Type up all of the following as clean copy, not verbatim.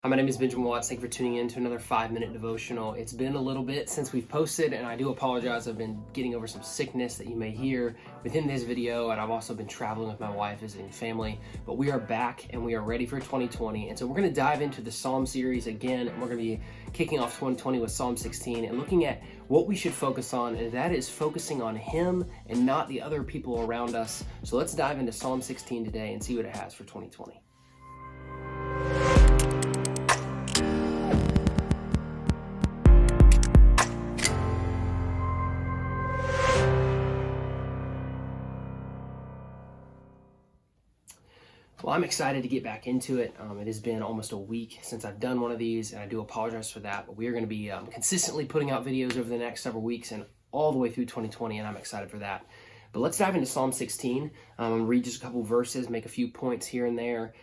Hi, my name is Benjamin Watts. Thank you for tuning in to another 5-minute devotional. It's been a little bit since we've posted, and I do apologize. I've been getting over some sickness that you may hear within this video, and I've also been traveling with my wife, visiting family. But we are back, and we are ready for 2020. And so we're going to dive into the Psalm series again, and we're going to be kicking off 2020 with Psalm 16 and looking at what we should focus on, and that is focusing on Him and not the other people around us. So let's dive into Psalm 16 today and see what it has for 2020. Well, I'm excited to get back into it. It has been almost a week since I've done one of these, and I do apologize for that, but we are going to be consistently putting out videos over the next several weeks and all the way through 2020, and I'm excited for that. But let's dive into Psalm 16. I'm going to read just a couple verses, make a few points here and there.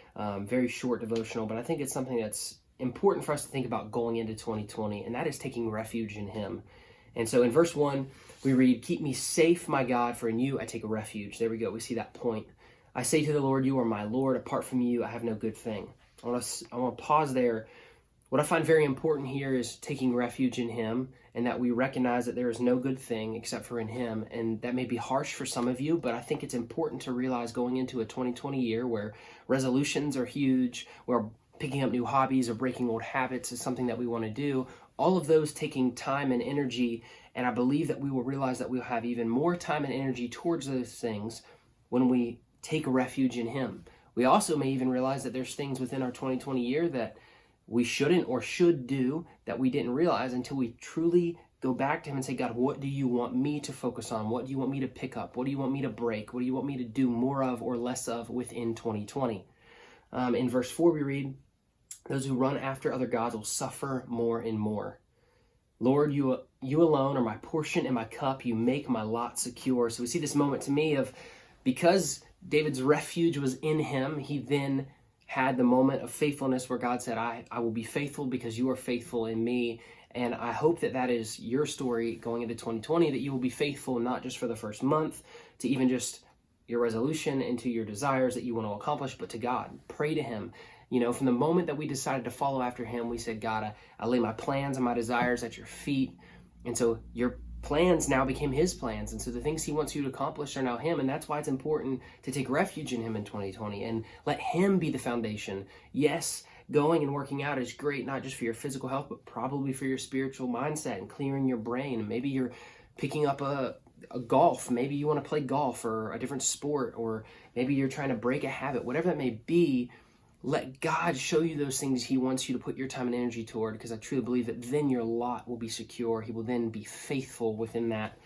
Very short devotional, but I think it's something that's important for us to think about going into 2020, and that is taking refuge in Him. And so in verse 1, we read, "Keep me safe, my God, for in you I take a refuge." There we go. We see that point. "I say to the Lord, you are my Lord. Apart from you, I have no good thing." I want to pause there. What I find very important here is taking refuge in Him, and that we recognize that there is no good thing except for in Him. And that may be harsh for some of you, but I think it's important to realize going into a 2020 year where resolutions are huge, where picking up new hobbies or breaking old habits is something that we want to do. All of those taking time and energy, and I believe that we will realize that we'll have even more time and energy towards those things when we take refuge in Him. We also may even realize that there's things within our 2020 year that we shouldn't or should do that we didn't realize until we truly go back to Him and say, "God, what do you want me to focus on? What do you want me to pick up? What do you want me to break? What do you want me to do more of or less of within 2020? In verse 4 we read, "Those who run after other gods will suffer more and more. Lord, you alone are my portion and my cup. You make my lot secure." So we see this moment to me of, because David's refuge was in Him, he then had the moment of faithfulness where God said, I will be faithful because you are faithful in me. And I hope that that is your story going into 2020, that you will be faithful not just for the first month, to even just your resolution and to your desires that you want to accomplish, but to God. Pray to Him. You know, from the moment that we decided to follow after Him, we said, "God, I lay my plans and my desires at your feet." And so your plans now became His plans. And so the things He wants you to accomplish are now Him. And that's why it's important to take refuge in Him in 2020 and let Him be the foundation. Yes, going and working out is great, not just for your physical health, but probably for your spiritual mindset and clearing your brain. Maybe you're picking up a golf. Maybe you want to play golf or a different sport, or maybe you're trying to break a habit. Whatever that may be, let God show you those things He wants you to put your time and energy toward, because I truly believe that then your lot will be secure. He will then be faithful within that.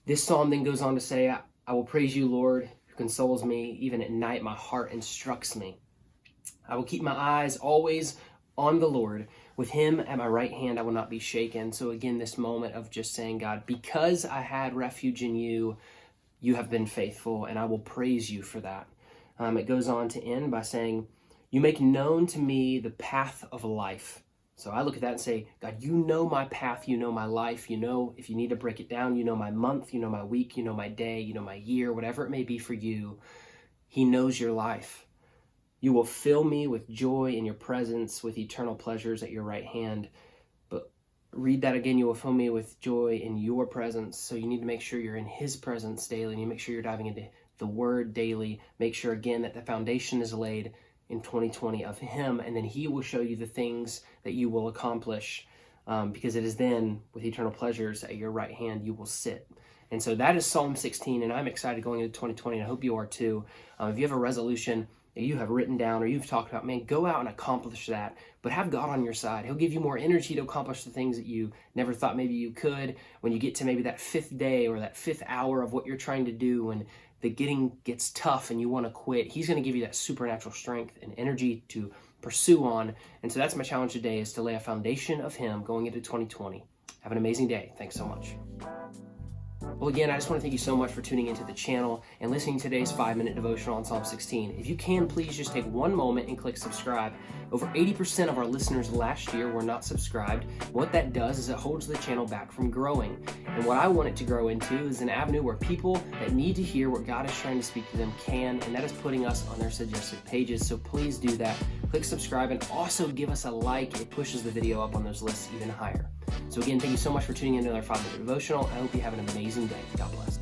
This psalm then goes on to say, "I will praise you, Lord, who consoles me. Even at night, my heart instructs me. I will keep my eyes always on the Lord. With Him at my right hand, I will not be shaken." So again, this moment of just saying, "God, because I had refuge in you, you have been faithful, and I will praise you for that." It goes on to end by saying, "You make known to me the path of life." So I look at that and say, God, you know my path, you know my life, you know, if you need to break it down, you know my month, you know my week, you know my day, you know my year, whatever it may be for you. He knows your life. "You will fill me with joy in your presence, with eternal pleasures at your right hand." But read that again, "You will fill me with joy in your presence." So you need to make sure you're in His presence daily, and you make sure you're diving into the Word daily. Make sure again that the foundation is laid in 2020 of Him, and then He will show you the things that you will accomplish, because it is then with eternal pleasures at your right hand you will sit. And so that is Psalm 16, and I'm excited going into 2020, and I hope you are too. If you have a resolution that you have written down or you've talked about, man, go out and accomplish that, but have God on your side. He'll give you more energy to accomplish the things that you never thought maybe you could. When you get to maybe that fifth day or that fifth hour of what you're trying to do, and the getting gets tough and you want to quit, He's going to give you that supernatural strength and energy to pursue on. And so that's my challenge today, is to lay a foundation of Him going into 2020. Have an amazing day. Thanks so much. Well, again, I just want to thank you so much for tuning into the channel and listening to today's 5-minute devotional on Psalm 16. If you can, please just take one moment and click subscribe. Over 80% of our listeners last year were not subscribed. What that does is it holds the channel back from growing. And what I want it to grow into is an avenue where people that need to hear what God is trying to speak to them can, and that is putting us on their suggested pages. So please do that. click subscribe, and also give us a like. It pushes the video up on those lists even higher. So again, thank you so much for tuning in to another 5-minute devotional. I hope you have an amazing day. God bless.